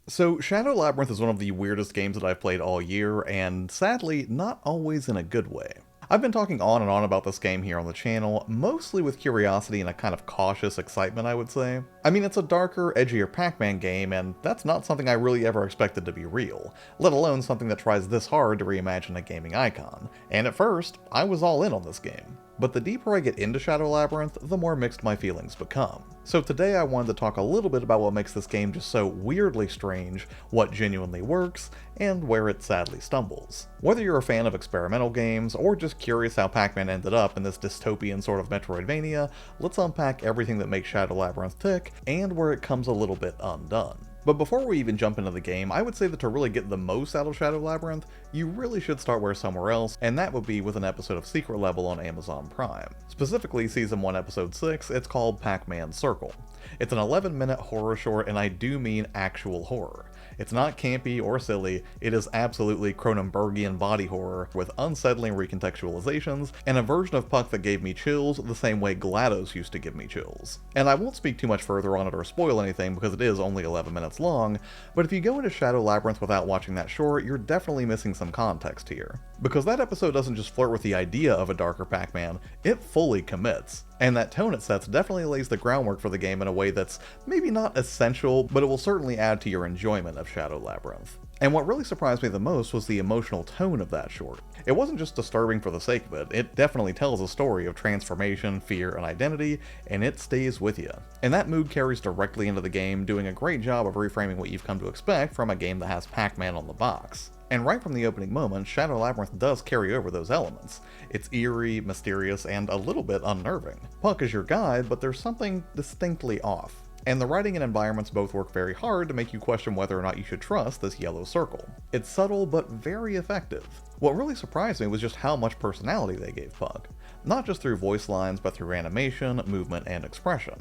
So, Shadow Labyrinth is one of the weirdest games that I've played all year, and sadly, not always in a good way. I've been talking on and on about this game here on the channel, mostly with curiosity and a kind of cautious excitement, I would say. I mean, it's a darker, edgier Pac-Man game, and that's not something I really ever expected to be real, let alone something that tries this hard to reimagine a gaming icon. And at first, I was all in on this game. But the deeper I get into Shadow Labyrinth, the more mixed my feelings become. So today I wanted to talk a little bit about what makes this game just so weirdly strange, what genuinely works, and where it sadly stumbles. Whether you're a fan of experimental games, or just curious how Pac-Man ended up in this dystopian sort of Metroidvania, let's unpack everything that makes Shadow Labyrinth tick, and where it comes a little bit undone. But before we even jump into the game, I would say that to really get the most out of Shadow Labyrinth, you really should start where somewhere else, and that would be with an episode of Secret Level on Amazon Prime. Specifically, Season 1 Episode 6, it's called Pac-Man Circle. It's an 11-minute horror short, and I do mean actual horror. It's not campy or silly, it is absolutely Cronenbergian body horror with unsettling recontextualizations, and a version of Puck that gave me chills the same way GLaDOS used to give me chills. And I won't speak too much further on it or spoil anything because it is only 11 minutes long, but if you go into Shadow Labyrinth without watching that short, you're definitely missing some context here. Because that episode doesn't just flirt with the idea of a darker Pac-Man, it fully commits. And that tone it sets definitely lays the groundwork for the game in a way that's maybe not essential, but it will certainly add to your enjoyment of Shadow Labyrinth. And what really surprised me the most was the emotional tone of that short. It wasn't just disturbing for the sake of it, it definitely tells a story of transformation, fear, and identity, and it stays with you. And that mood carries directly into the game, doing a great job of reframing what you've come to expect from a game that has Pac-Man on the box. And right from the opening moment, Shadow Labyrinth does carry over those elements. It's eerie, mysterious, and a little bit unnerving. Puck is your guide, but there's something distinctly off. And the writing and environments both work very hard to make you question whether or not you should trust this yellow circle. It's subtle, but very effective. What really surprised me was just how much personality they gave Puck. Not just through voice lines, but through animation, movement, and expression.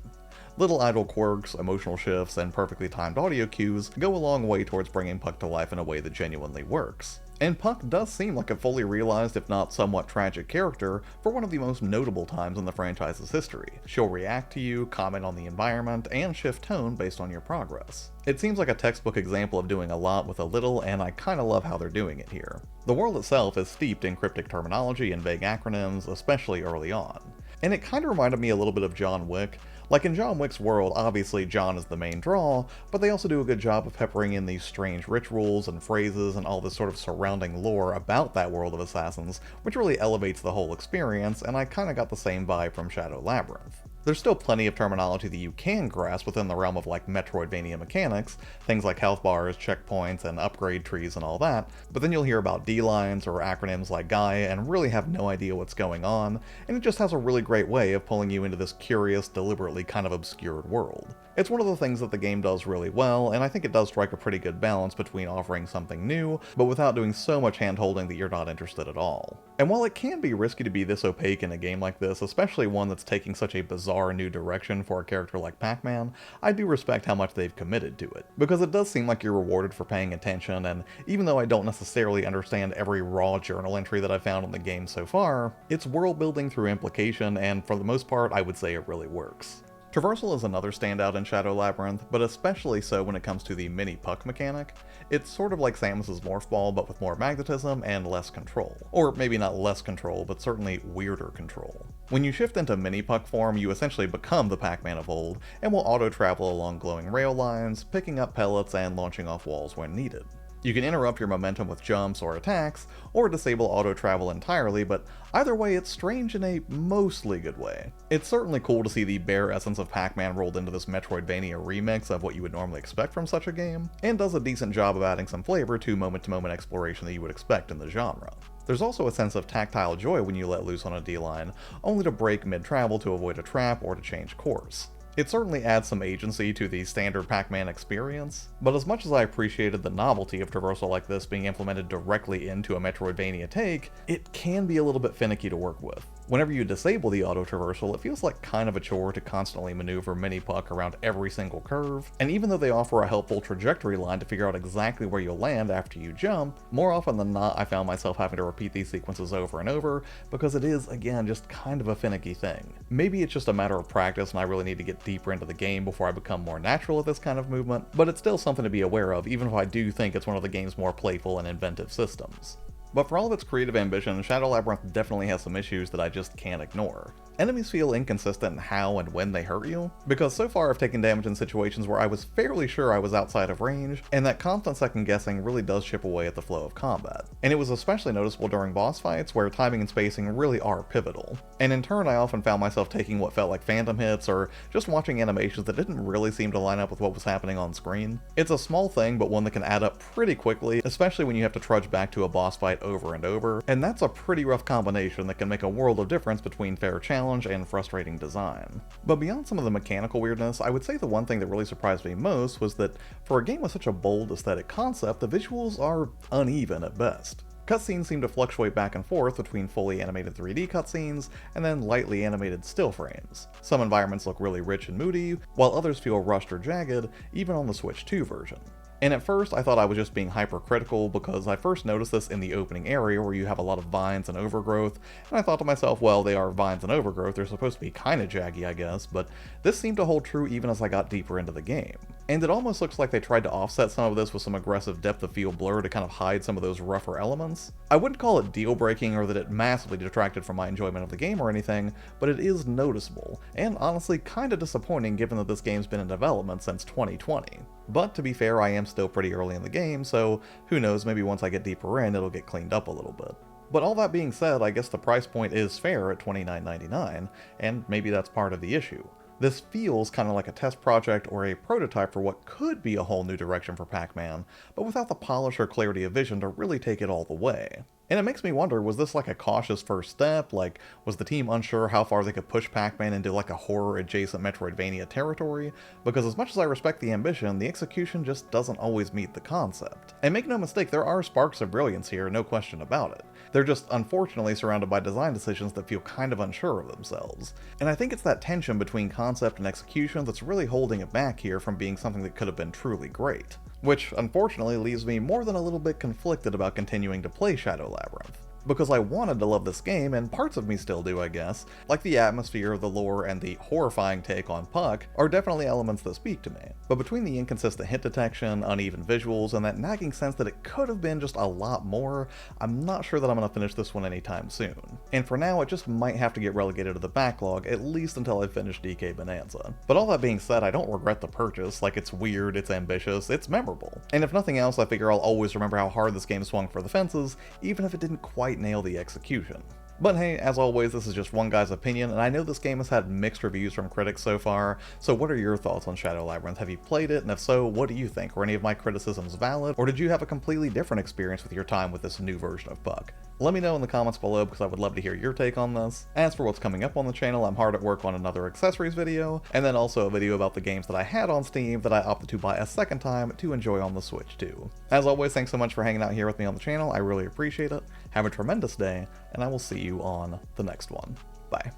Little idle quirks, emotional shifts, and perfectly timed audio cues go a long way towards bringing Puck to life in a way that genuinely works. And Puck does seem like a fully realized, if not somewhat tragic character for one of the most notable times in the franchise's history. She'll react to you, comment on the environment, and shift tone based on your progress. It seems like a textbook example of doing a lot with a little, and I kinda love how they're doing it here. The world itself is steeped in cryptic terminology and vague acronyms, especially early on. And it kinda reminded me a little bit of John Wick. Like in John Wick's world, obviously John is the main draw, but they also do a good job of peppering in these strange rituals and phrases and all this sort of surrounding lore about that world of assassins, which really elevates the whole experience, and I kinda got the same vibe from Shadow Labyrinth. There's still plenty of terminology that you can grasp within the realm of like Metroidvania mechanics, things like health bars, checkpoints, and upgrade trees and all that, but then you'll hear about D-lines or acronyms like Gaia and really have no idea what's going on, and it just has a really great way of pulling you into this curious, deliberately kind of obscured world. It's one of the things that the game does really well, and I think it does strike a pretty good balance between offering something new, but without doing so much hand-holding that you're not interested at all. And while it can be risky to be this opaque in a game like this, especially one that's taking such a bizarre new direction for a character like Pac-Man, I do respect how much they've committed to it. Because it does seem like you're rewarded for paying attention, and even though I don't necessarily understand every raw journal entry that I've found in the game so far, it's world building through implication, and for the most part, I would say it really works. Traversal is another standout in Shadow Labyrinth, but especially so when it comes to the mini Puck mechanic. It's sort of like Samus's Morph Ball, but with more magnetism and less control. Or maybe not less control, but certainly weirder control. When you shift into mini Puck form, you essentially become the Pac-Man of old, and will auto-travel along glowing rail lines, picking up pellets and launching off walls when needed. You can interrupt your momentum with jumps or attacks, or disable auto-travel entirely, but either way it's strange in a mostly good way. It's certainly cool to see the bare essence of Pac-Man rolled into this Metroidvania remix of what you would normally expect from such a game, and does a decent job of adding some flavor to moment-to-moment exploration that you would expect in the genre. There's also a sense of tactile joy when you let loose on a D-line, only to break mid-travel to avoid a trap or to change course. It certainly adds some agency to the standard Pac-Man experience, but as much as I appreciated the novelty of traversal like this being implemented directly into a Metroidvania take, it can be a little bit finicky to work with. Whenever you disable the auto traversal, it feels like kind of a chore to constantly maneuver Mini-Puck around every single curve, and even though they offer a helpful trajectory line to figure out exactly where you'll land after you jump, more often than not I found myself having to repeat these sequences over and over because it is, again, just kind of a finicky thing. Maybe it's just a matter of practice and I really need to get deeper into the game before I become more natural at this kind of movement, but it's still something to be aware of even if I do think it's one of the game's more playful and inventive systems. But for all of its creative ambition, Shadow Labyrinth definitely has some issues that I just can't ignore. Enemies feel inconsistent in how and when they hurt you, because so far I've taken damage in situations where I was fairly sure I was outside of range, and that constant second guessing really does chip away at the flow of combat. And it was especially noticeable during boss fights, where timing and spacing really are pivotal. And in turn I often found myself taking what felt like phantom hits, or just watching animations that didn't really seem to line up with what was happening on screen. It's a small thing, but one that can add up pretty quickly, especially when you have to trudge back to a boss fight over and over, and that's a pretty rough combination that can make a world of difference between fair challenge and frustrating design. But beyond some of the mechanical weirdness, I would say the one thing that really surprised me most was that for a game with such a bold aesthetic concept, the visuals are uneven at best. Cutscenes seem to fluctuate back and forth between fully animated 3D cutscenes and then lightly animated still frames. Some environments look really rich and moody, while others feel rushed or jagged, even on the Switch 2 version. And at first I thought I was just being hypercritical because I first noticed this in the opening area where you have a lot of vines and overgrowth, and I thought to myself, well, they are vines and overgrowth, they're supposed to be kinda jaggy I guess, but this seemed to hold true even as I got deeper into the game. And it almost looks like they tried to offset some of this with some aggressive depth of field blur to kind of hide some of those rougher elements. I wouldn't call it deal breaking or that it massively detracted from my enjoyment of the game or anything, but it is noticeable, and honestly kinda disappointing given that this game's been in development since 2020. But to be fair, I am still pretty early in the game, so who knows, maybe once I get deeper in, it'll get cleaned up a little bit. But all that being said, I guess the price point is fair at $29.99, and maybe that's part of the issue. This feels kind of like a test project or a prototype for what could be a whole new direction for Pac-Man, but without the polish or clarity of vision to really take it all the way. And it makes me wonder, was this like a cautious first step? Like, was the team unsure how far they could push Pac-Man into like a horror-adjacent Metroidvania territory? Because as much as I respect the ambition, the execution just doesn't always meet the concept. And make no mistake, there are sparks of brilliance here, no question about it. They're just unfortunately surrounded by design decisions that feel kind of unsure of themselves. And I think it's that tension between concept and execution that's really holding it back here from being something that could have been truly great. Which, unfortunately, leaves me more than a little bit conflicted about continuing to play Shadow Labyrinth. Because I wanted to love this game, and parts of me still do I guess, like the atmosphere, the lore, and the horrifying take on Puck, are definitely elements that speak to me. But between the inconsistent hit detection, uneven visuals, and that nagging sense that it could have been just a lot more, I'm not sure that I'm going to finish this one anytime soon. And for now, it just might have to get relegated to the backlog, at least until I finish DK Bonanza. But all that being said, I don't regret the purchase. Like, it's weird, it's ambitious, it's memorable. And if nothing else, I figure I'll always remember how hard this game swung for the fences, even if it didn't quite nail the execution. But hey, as always, this is just one guy's opinion, and I know this game has had mixed reviews from critics so far, so what are your thoughts on Shadow Labyrinth? Have you played it, and if so, what do you think? Were any of my criticisms valid, or did you have a completely different experience with your time with this new version of Puck? Let me know in the comments below because I would love to hear your take on this. As for what's coming up on the channel, I'm hard at work on another accessories video, and then also a video about the games that I had on Steam that I opted to buy a second time to enjoy on the Switch too. As always, thanks so much for hanging out here with me on the channel, I really appreciate it. Have a tremendous day, and I will see you on the next one. Bye.